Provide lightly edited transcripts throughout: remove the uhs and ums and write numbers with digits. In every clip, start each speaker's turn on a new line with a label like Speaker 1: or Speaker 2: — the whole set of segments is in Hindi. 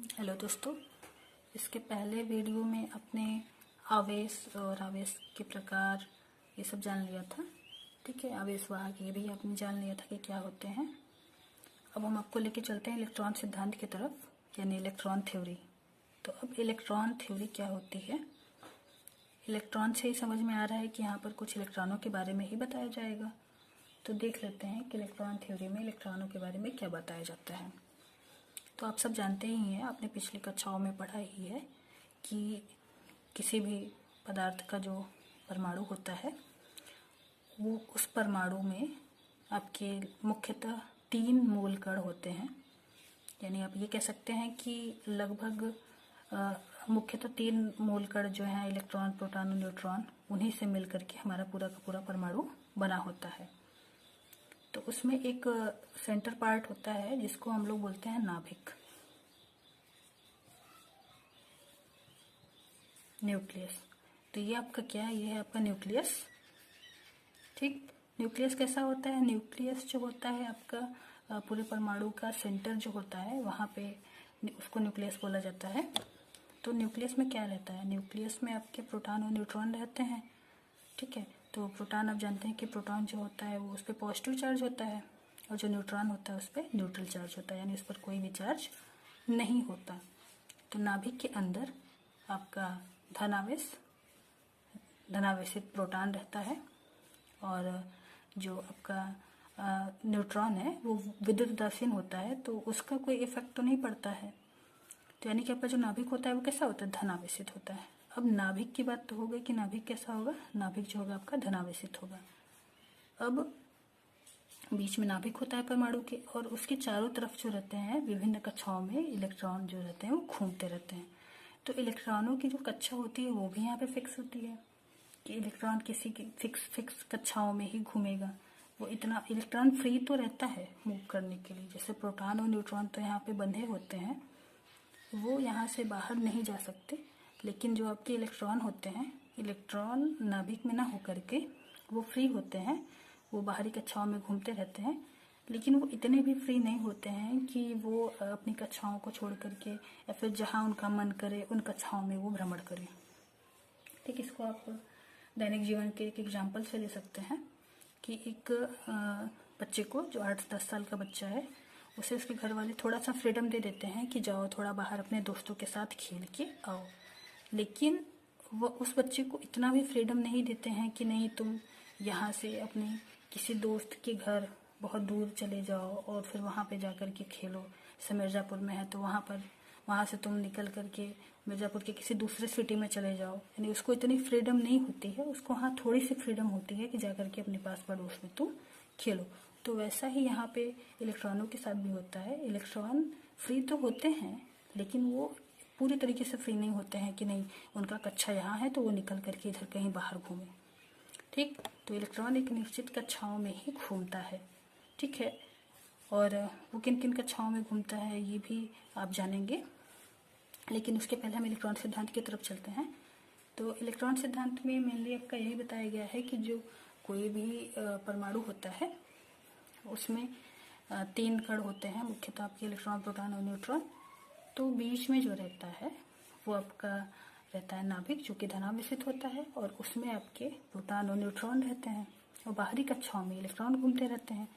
Speaker 1: हेलो दोस्तों, इसके पहले वीडियो में अपने आवेश और आवेश के प्रकार ये सब जान लिया था। ठीक है, आवेश वाहक ये भी आपने जान लिया था कि क्या होते हैं। अब हम आपको लेके चलते हैं इलेक्ट्रॉन सिद्धांत की तरफ, यानी इलेक्ट्रॉन थ्योरी। तो अब इलेक्ट्रॉन थ्योरी क्या होती है? इलेक्ट्रॉन से ही समझ में आ रहा है कि यहाँ पर कुछ इलेक्ट्रॉनों के बारे में ही बताया जाएगा। तो देख लेते हैं कि इलेक्ट्रॉन थ्योरी में इलेक्ट्रॉनों के बारे में क्या बताया जाता है। तो आप सब जानते ही हैं, आपने पिछली कक्षाओं में पढ़ा ही है कि किसी भी पदार्थ का जो परमाणु होता है वो उस परमाणु में आपके मुख्यतः 3 मूल कण होते हैं। यानी आप ये कह सकते हैं कि लगभग मुख्यतः 3 मूल कण जो हैं इलेक्ट्रॉन, प्रोटॉन और न्यूट्रॉन, उन्हीं से मिलकर के हमारा पूरा का पूरा परमाणु बना होता है। तो उसमें एक सेंटर पार्ट होता है जिसको हम लोग बोलते हैं नाभिक, न्यूक्लियस। तो ये आपका क्या है? ये है आपका न्यूक्लियस। ठीक, न्यूक्लियस कैसा होता है? न्यूक्लियस जो होता है आपका पूरे परमाणु का सेंटर जो होता है, वहाँ पे उसको न्यूक्लियस बोला जाता है। तो न्यूक्लियस में क्या रहता है? न्यूक्लियस में आपके प्रोटॉन और न्यूट्रॉन रहते हैं। ठीक है, तो प्रोटॉन आप जानते हैं कि प्रोटॉन जो होता है वो उस पर पॉजिटिव चार्ज होता है, और जो न्यूट्रॉन होता है उस पर न्यूट्रल चार्ज होता है, यानी उस पर कोई भी चार्ज नहीं होता। तो नाभिक के अंदर आपका धनावेशित प्रोटॉन रहता है, और जो आपका न्यूट्रॉन है वो विद्युत उदासीन होता है, तो उसका कोई इफेक्ट तो नहीं पड़ता है। तो यानी कि आपका जो नाभिक होता है वो कैसा होता है? धनावेशित होता है। अब नाभिक की बात तो हो गई कि नाभिक कैसा होगा। नाभिक जो होगा आपका धनावेशित होगा। अब बीच में नाभिक होता है परमाणु के, और उसके चारों तरफ जो रहते हैं विभिन्न कक्षाओं में इलेक्ट्रॉन जो रहते हैं वो घूमते रहते हैं। तो इलेक्ट्रॉनों की जो कक्षा होती है वो भी यहाँ पे फिक्स होती है कि इलेक्ट्रॉन किसी की फिक्स कक्षाओं में ही घूमेगा। वो इतना इलेक्ट्रॉन फ्री तो रहता है मूव करने के लिए। जैसे प्रोटॉन और न्यूट्रॉन तो यहाँ पे बंधे होते हैं, वो यहाँ से बाहर नहीं जा सकते। लेकिन जो आपके इलेक्ट्रॉन होते हैं, इलेक्ट्रॉन नाभिक में ना होकर के वो फ्री होते हैं, वो बाहरी कक्षाओं में घूमते रहते हैं। लेकिन वो इतने भी फ्री नहीं होते हैं कि वो अपनी कक्षाओं को छोड़ करके या फिर जहाँ उनका मन करे उन कक्षाओं में वो भ्रमण करें। ठीक, इसको आप दैनिक जीवन के एक एग्जाम्पल से ले सकते हैं कि एक बच्चे को, जो 8-10 साल का बच्चा है, उसे उसके घर वाले थोड़ा सा फ्रीडम दे देते हैं कि जाओ थोड़ा बाहर अपने दोस्तों के साथ खेल के आओ। लेकिन वो उस बच्चे को इतना भी फ्रीडम नहीं देते हैं कि नहीं तुम यहाँ से अपने किसी दोस्त के घर बहुत दूर चले जाओ और फिर वहाँ पे जा कर के खेलो। जैसे मिर्ज़ापुर में है तो वहाँ से तुम निकल करके मिर्ज़ापुर के किसी दूसरे सिटी में चले जाओ। यानी उसको इतनी फ्रीडम नहीं होती है, उसको हाँ थोड़ी सी फ्रीडम होती है कि जा कर के अपने पास पड़ोस में तुम खेलो। तो वैसा ही यहाँ पे इलेक्ट्रॉनों के साथ भी होता है। इलेक्ट्रॉन फ्री तो होते हैं, लेकिन वो पूरी तरीके से फ्री नहीं होते हैं कि नहीं उनका कक्षा यहाँ है तो वो निकल करके इधर कहीं बाहर घूमे। ठीक, तो इलेक्ट्रॉन एक निश्चित कक्षाओं में ही घूमता है। ठीक है, और वो किन किन कक्षाओं में घूमता है ये भी आप जानेंगे, लेकिन उसके पहले हम इलेक्ट्रॉन सिद्धांत की तरफ चलते हैं। तो इलेक्ट्रॉन सिद्धांत में मेनली आपका यही बताया गया है कि जो कोई भी परमाणु होता है उसमें 3 कण होते हैं, मुख्यतः आपके इलेक्ट्रॉन, प्रोटॉन और न्यूट्रॉन। तो बीच में जो रहता है वो आपका रहता है नाभिक, जो कि धनावेशित होता है, और उसमें आपके प्रोटॉन और न्यूट्रॉन रहते हैं, और बाहरी कक्षाओं में इलेक्ट्रॉन घूमते रहते हैं।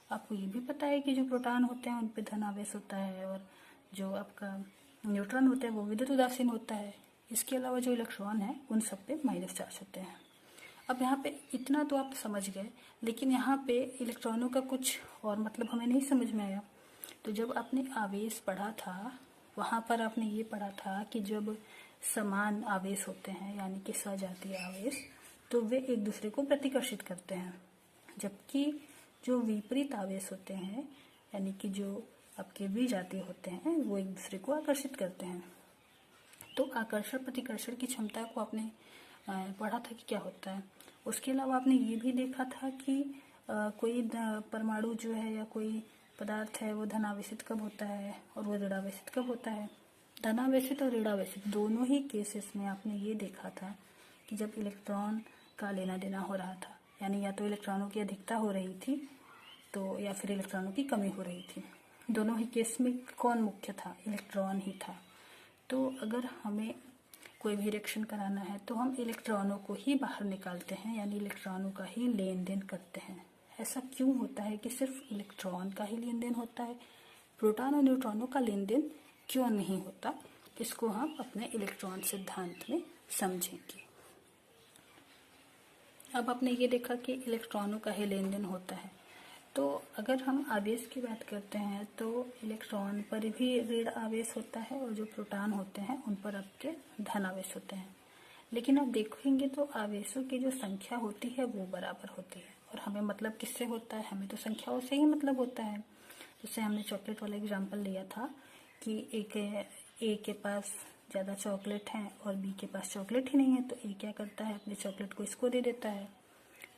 Speaker 1: आपको ये भी पता है कि जो प्रोटॉन होते हैं उन पे धनावेश होता है, और जो आपका न्यूट्रॉन होता है वो विद्युत उदासीन होता है। इसके अलावा जो इलेक्ट्रॉन है उन सब पे माइनस चार्ज होते हैं। अब यहाँ पे इतना तो आप समझ गए, लेकिन यहाँ पे इलेक्ट्रॉनों का कुछ और मतलब हमें नहीं समझ में आया। तो जब आपने आवेश पढ़ा था वहाँ पर आपने ये पढ़ा था कि जब समान आवेश होते हैं, यानी कि सजातीय आवेश, तो वे एक दूसरे को प्रतिकर्षित करते हैं। जबकि जो विपरीत आवेश होते हैं, यानी कि जो आपके विजातीय होते हैं, वो एक दूसरे को आकर्षित करते हैं। तो आकर्षण प्रतिकर्षण की क्षमता को आपने पढ़ा था कि क्या होता है। उसके अलावा आपने ये भी देखा था कि कोई परमाणु जो है या कोई पदार्थ है वो धनावेशित कब होता है और वो ऋणावेशित कब होता है। धनावेशित और ऋणावेशित दोनों ही केसेस में आपने ये देखा था कि जब इलेक्ट्रॉन का लेना देना हो रहा था, यानी या तो इलेक्ट्रॉनों की अधिकता हो रही थी तो या फिर इलेक्ट्रॉनों की कमी हो रही थी। दोनों ही केस में कौन मुख्य था? इलेक्ट्रॉन ही था। तो अगर हमें कोई भी रिएक्शन कराना है तो हम इलेक्ट्रॉनों को ही बाहर निकालते हैं, यानी इलेक्ट्रॉनों का ही लेन देन करते हैं। ऐसा क्यों होता है कि सिर्फ इलेक्ट्रॉन का ही लेन देन होता है, प्रोटॉन और न्यूट्रॉनों का लेन देन क्यों नहीं होता? इसको हम अपने इलेक्ट्रॉन सिद्धांत में समझेंगे। अब आपने ये देखा कि इलेक्ट्रॉनों का ही लेन देन होता है, तो अगर हम आवेश की बात करते हैं तो इलेक्ट्रॉन पर भी ऋण आवेश होता है और जो प्रोटॉन होते हैं उन पर आपके धन आवेश होते हैं। लेकिन आप देखेंगे तो आवेशों की जो संख्या होती है वो बराबर होती है। और हमें मतलब किससे होता है? हमें तो संख्याओं से ही मतलब होता है। जैसे हमने चॉकलेट वाला एग्जाम्पल लिया था कि ए के पास ज़्यादा चॉकलेट हैं और बी के पास चॉकलेट ही नहीं है, तो ए क्या करता है? अपने चॉकलेट को इसको दे देता है।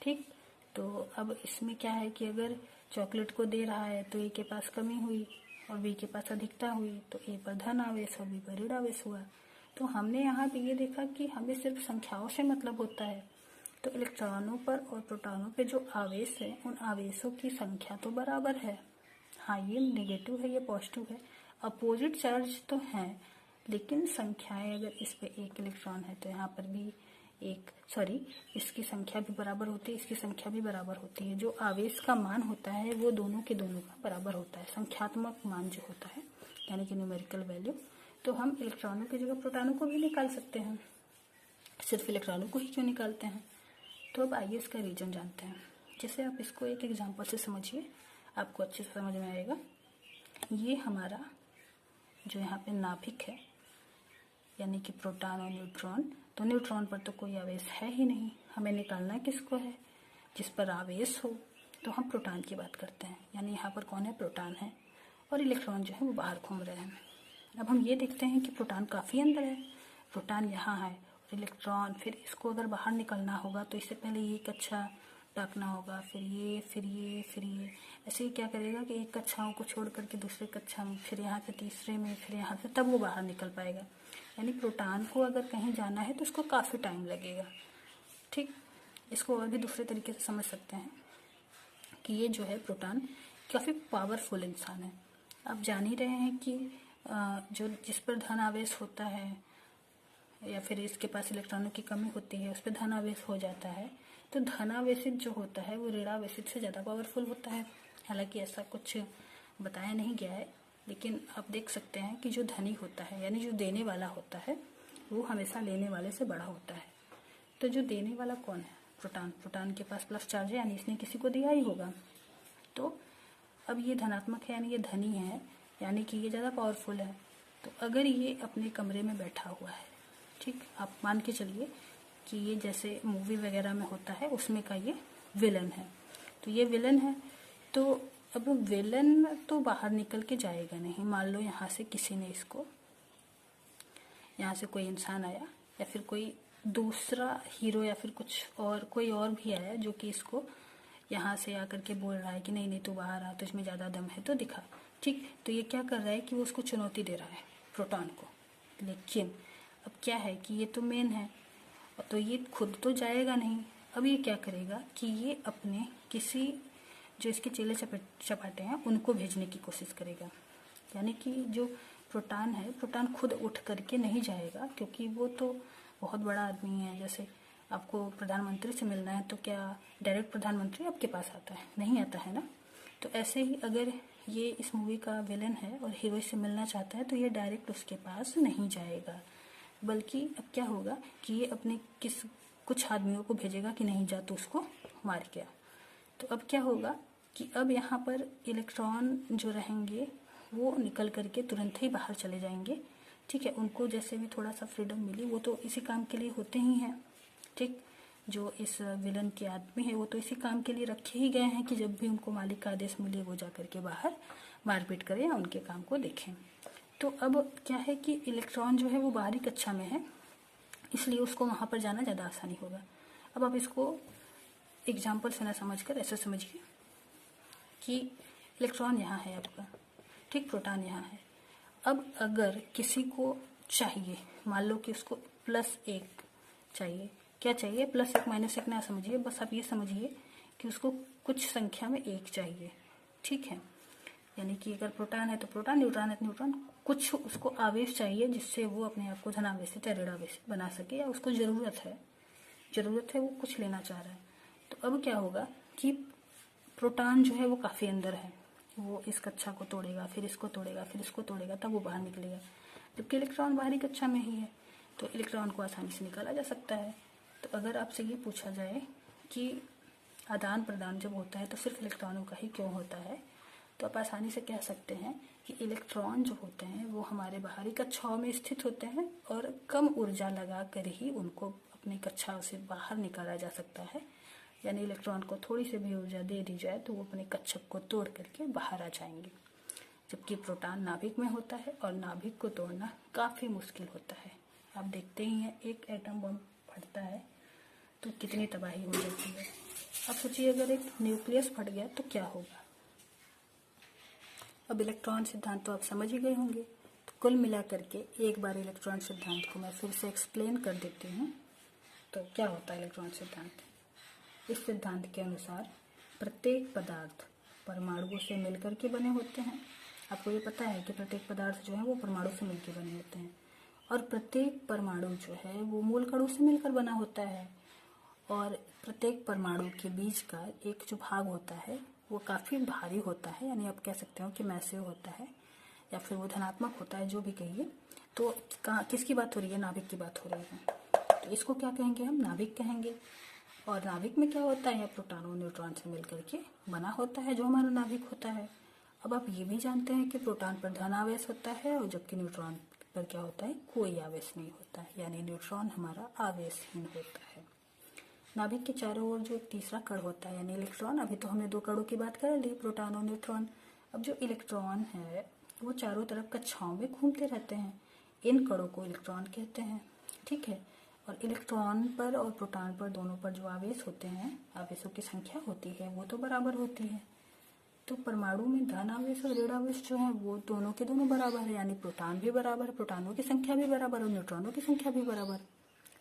Speaker 1: ठीक, तो अब इसमें क्या है कि अगर चॉकलेट को दे रहा है तो ए के पास कमी हुई और बी के पास अधिकता हुई, तो ए पर धन आवेश और बी पर ऋण आवेश हुआ। तो हमने यहाँ पे ये देखा कि हमें सिर्फ संख्याओं से मतलब होता है। तो इलेक्ट्रॉनों पर और प्रोटॉनों पे जो आवेश है उन आवेशों की संख्या तो बराबर है। हाँ, ये नेगेटिव है, ये पॉजिटिव है, अपोजिट चार्ज तो हैं, लेकिन संख्याएं अगर इस पे एक इलेक्ट्रॉन है तो यहाँ पर भी इसकी संख्या भी बराबर होती है, इसकी संख्या भी बराबर होती है। जो आवेश का मान होता है वो दोनों के दोनों का बराबर होता है, संख्यात्मक मान जो होता है, यानी कि न्यूमेरिकल वैल्यू। तो हम इलेक्ट्रॉनों की जगह प्रोटॉनों को भी निकाल सकते हैं, सिर्फ इलेक्ट्रॉनों को ही क्यों निकालते हैं? तो अब आइए इसका रीजन जानते हैं। जैसे आप इसको एक एग्जाम्पल से समझिए, आपको अच्छे से समझ में आएगा। ये हमारा जो यहाँ पे नाभिक है, यानी कि प्रोटॉन और न्यूट्रॉन, तो न्यूट्रॉन पर तो कोई आवेश है ही नहीं, हमें निकालना किसको है? जिस पर आवेश हो। तो हम प्रोटॉन की बात करते हैं, यानी यहाँ पर कौन है? प्रोटॉन है, और इलेक्ट्रॉन जो है वो बाहर घूम रहे हैं। अब हम ये देखते हैं कि प्रोटॉन काफ़ी अंदर है, प्रोटॉन यहाँ है और इलेक्ट्रॉन, फिर इसको अगर बाहर निकलना होगा तो इससे पहले ये कक्षा टाकना होगा, फिर ये, फिर ये, फिर ये, ऐसे ही क्या करेगा कि एक कक्षाओं को छोड़ करके दूसरे कक्षा में, फिर यहाँ से तीसरे में, फिर यहाँ से, तब वो बाहर निकल पाएगा। यानी प्रोटॉन को अगर कहीं जाना है तो उसको काफ़ी टाइम लगेगा। ठीक, इसको और भी दूसरे तरीके से समझ सकते हैं कि ये जो है प्रोटॉन काफ़ी पावरफुल इंसान है। आप जान ही रहे हैं कि जिस पर धन आवेश होता है या फिर इसके पास इलेक्ट्रॉनों की कमी होती है उस पर धन आवेश हो जाता है, तो धन आवेशित जो होता है वो ऋण आवेशित से ज़्यादा पावरफुल होता है। हालांकि ऐसा कुछ बताया नहीं गया है, लेकिन आप देख सकते हैं कि जो धनी होता है, यानी जो देने वाला होता है, वो हमेशा लेने वाले से बड़ा होता है। तो जो देने वाला कौन है? प्रोटॉन। प्रोटॉन के पास प्लस चार्ज है, यानी इसने किसी को दिया ही होगा। तो अब ये धनात्मक है, यानी ये धनी है, यानी कि ये ज़्यादा पावरफुल है। तो अगर ये अपने कमरे में बैठा हुआ है, ठीक, आप मान के चलिए कि ये जैसे मूवी वगैरह में होता है उसमें का ये विलन है, तो ये विलन है। तो अब विलन तो बाहर निकल के जाएगा नहीं। मान लो यहाँ से किसी ने इसको, यहाँ से कोई इंसान आया या फिर कोई दूसरा हीरो या फिर कुछ और कोई और भी आया जो कि इसको यहाँ से आकर के बोल रहा है कि नहीं नहीं तू बाहर आ, तुझमें ज़्यादा दम है तो दिखा। ठीक, तो ये क्या कर रहा है कि वो उसको चुनौती दे रहा है, प्रोटॉन को। लेकिन अब क्या है कि ये तो मेन है, तो ये खुद तो जाएगा नहीं। अब ये क्या करेगा कि ये अपने किसी जो इसके चेले चपाटे हैं उनको भेजने की कोशिश करेगा। यानी कि जो प्रोटॉन है, प्रोटॉन खुद उठ करके नहीं जाएगा, क्योंकि वो तो बहुत बड़ा आदमी है। जैसे आपको प्रधानमंत्री से मिलना है तो क्या डायरेक्ट प्रधानमंत्री आपके पास आता है? नहीं आता है ना। तो ऐसे ही अगर ये इस मूवी का विलन है और हीरो से मिलना चाहता है तो ये डायरेक्ट उसके पास नहीं जाएगा, बल्कि अब क्या होगा कि ये अपने कुछ आदमियों को भेजेगा कि नहीं जा तो उसको मार के आ। तो अब क्या होगा कि अब यहाँ पर इलेक्ट्रॉन जो रहेंगे वो निकल करके तुरंत ही बाहर चले जाएंगे। ठीक है, उनको जैसे भी थोड़ा सा फ्रीडम मिली, वो तो इसी काम के लिए होते ही हैं। ठीक, जो इस विलन के आदमी है वो तो इसी काम के लिए रखे ही गए हैं कि जब भी उनको मालिक का आदेश मिले वो जा करके बाहर मारपीट करें या उनके काम को देखें। तो अब क्या है कि इलेक्ट्रॉन जो है वो बाहरी कक्षा में है, इसलिए उसको वहाँ पर जाना ज़्यादा आसानी होगा। अब आप इसको एग्जाम्पल से ना समझ कर ऐसा समझिए कि इलेक्ट्रॉन यहाँ है आपका, ठीक, प्रोटॉन यहाँ है। अब अगर किसी को चाहिए, मान लो कि उसको +1 चाहिए, क्या चाहिए? +1 -1 ना समझिए, बस आप ये समझिए कि उसको कुछ संख्या में 1 चाहिए। ठीक है, यानी कि अगर प्रोटॉन है तो प्रोटॉन, न्यूट्रॉन है तो न्यूट्रॉन। कुछ उसको आवेश चाहिए जिससे वो अपने आप को धनावेशित या ऋणावेशित बना सके, या उसको ज़रूरत है, वो कुछ लेना चाह रहा है। तो अब क्या होगा कि प्रोटॉन जो है वो काफ़ी अंदर है, वो इस कक्षा को तोड़ेगा, फिर इसको तोड़ेगा, फिर इसको तोड़ेगा, तब वो बाहर निकलेगा। जबकि इलेक्ट्रॉन बाहरी कक्षा में ही है, तो इलेक्ट्रॉन को आसानी से निकाला जा सकता है। तो अगर आपसे ये पूछा जाए कि आदान प्रदान जब होता है तो सिर्फ इलेक्ट्रॉनों का ही क्यों होता है, तो आप आसानी से कह सकते हैं कि इलेक्ट्रॉन जो होते हैं वो हमारे बाहरी कक्षाओं में स्थित होते हैं और कम ऊर्जा लगा कर ही उनको अपनी कक्षाओं से बाहर निकाला जा सकता है। यानी इलेक्ट्रॉन को थोड़ी सी भी ऊर्जा दे दी जाए तो वो अपने कक्षक को तोड़ करके बाहर आ जाएंगे। जबकि प्रोटॉन नाभिक में होता है और नाभिक को तोड़ना काफ़ी मुश्किल होता है। आप देखते ही हैं एक एटम बम फटता है तो कितनी तबाही हो जाती है। अब सोचिए अगर एक न्यूक्लियस फट गया तो क्या होगा। अब इलेक्ट्रॉन सिद्धांत तो आप समझ ही गए होंगे। तो कुल मिला करके एक बार इलेक्ट्रॉन सिद्धांत को मैं फिर से एक्सप्लेन कर देती हूँ। तो क्या होता है इलेक्ट्रॉन सिद्धांत? इस सिद्धांत के अनुसार प्रत्येक पदार्थ परमाणुओं से मिलकर के बने होते हैं। आपको ये पता है कि प्रत्येक पदार्थ जो है वो परमाणु से मिलकर बने होते हैं, और प्रत्येक परमाणु जो है वो मूल कणों से मिलकर बना होता है। और प्रत्येक परमाणु के बीच का एक जो भाग होता है वो काफ़ी भारी होता है, यानी आप कह सकते हो कि मैसिव होता है, या फिर वो धनात्मक होता है, जो भी कहिए। तो किसकी बात हो रही है? नाभिक की बात हो रही है। तो इसको क्या कहेंगे? हम नाभिक कहेंगे। और नाभिक में क्या होता है? प्रोटॉन और न्यूट्रॉन से मिलकर के बना होता है जो हमारा नाभिक होता है। अब आप ये भी जानते हैं कि प्रोटॉन पर धन आवेश होता है और जबकि न्यूट्रॉन पर क्या होता है? कोई आवेश नहीं होता है, यानी न्यूट्रॉन हमारा आवेशहीन होता है। नाभिक के चारों ओर जो एक तीसरा कण होता है यानी इलेक्ट्रॉन, अभी तो हमने दो कणों की बात कर ली, प्रोटॉन और न्यूट्रॉन। अब जो इलेक्ट्रॉन है वो चारों तरफ कक्षाओं में घूमते रहते हैं। इन कणों को इलेक्ट्रॉन कहते हैं, ठीक है। और इलेक्ट्रॉन पर और प्रोटॉन पर दोनों पर जो आवेश होते हैं, आवेशों की संख्या होती है वो तो बराबर होती है। तो परमाणु में धन आवेश और ऋण आवेश जो है वो दोनों के दोनों बराबर है, यानी प्रोटॉन भी बराबर, प्रोटॉनों की संख्या भी बराबर और न्यूट्रॉनों की संख्या भी बराबर।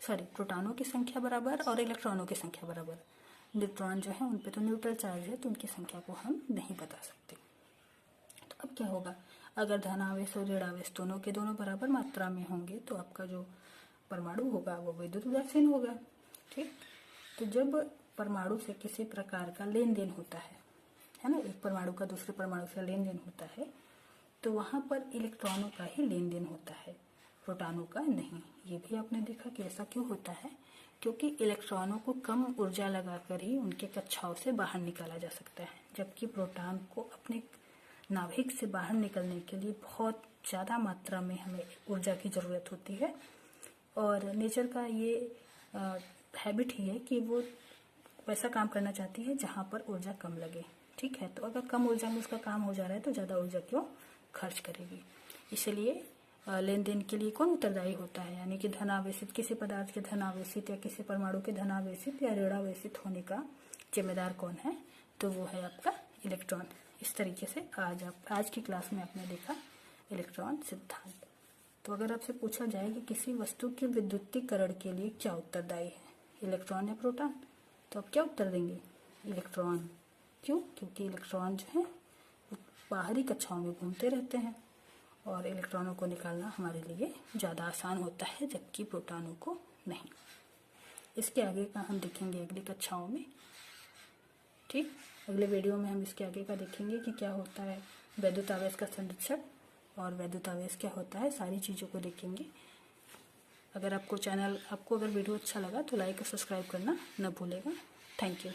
Speaker 1: प्रोटॉनों की संख्या बराबर और इलेक्ट्रॉनों की संख्या बराबर। न्यूट्रॉन जो है उन पे तो न्यूट्रल चार्ज है तो उनकी संख्या को हम नहीं बता सकते। तो अब क्या होगा? अगर धन आवेश और ऋण आवेश दोनों के दोनों बराबर मात्रा में होंगे तो आपका जो परमाणु होगा वो विद्युत उदासीन होगा, ठीक। तो जब परमाणु से किसी प्रकार का लेन देन होता है ना, एक परमाणु का दूसरे परमाणु से लेन देन होता है, तो वहाँ पर इलेक्ट्रॉनों का ही लेन देन होता है, प्रोटॉनों का नहीं। ये भी आपने देखा कि ऐसा क्यों होता है? क्योंकि इलेक्ट्रॉनों को कम ऊर्जा लगाकर ही उनके कक्षाओं से बाहर निकाला जा सकता है, जबकि प्रोटॉन को अपने नाभिक से बाहर निकलने के लिए बहुत ज़्यादा मात्रा में हमें ऊर्जा की ज़रूरत होती है। और नेचर का ये हैबिट ही है कि वो वैसा काम करना चाहती है जहाँ पर ऊर्जा कम लगे, ठीक है। तो अगर कम ऊर्जा में उसका काम हो जा रहा है तो ज़्यादा ऊर्जा क्यों खर्च करेगी। इसलिए लेन देन के लिए कौन उत्तरदायी होता है? यानी कि धनावेशित किसी पदार्थ के धनावेशित या किसी परमाणु के धनावेशित या ऋणावेशित होने का जिम्मेदार कौन है? तो वो है आपका इलेक्ट्रॉन। इस तरीके से आज की क्लास में आपने देखा इलेक्ट्रॉन सिद्धांत। तो अगर आपसे पूछा जाए कि किसी वस्तु के विद्युतीकरण के लिए क्या उत्तरदायी है, इलेक्ट्रॉन या प्रोटॉन, तो आप क्या उत्तर देंगे? इलेक्ट्रॉन। क्यों? क्योंकि इलेक्ट्रॉन जो है बाहरी कक्षाओं में घूमते रहते हैं और इलेक्ट्रॉनों को निकालना हमारे लिए ज़्यादा आसान होता है, जबकि प्रोटॉनों को नहीं। इसके आगे का हम देखेंगे अगली कक्षाओं में, ठीक। अगले वीडियो में हम इसके आगे का देखेंगे कि क्या होता है वैद्युत आवेश का संरक्षण और वैद्युत आवेश क्या होता है, सारी चीज़ों को देखेंगे। अगर अगर वीडियो अच्छा लगा तो लाइक और सब्सक्राइब करना न भूलेगा। Thank you.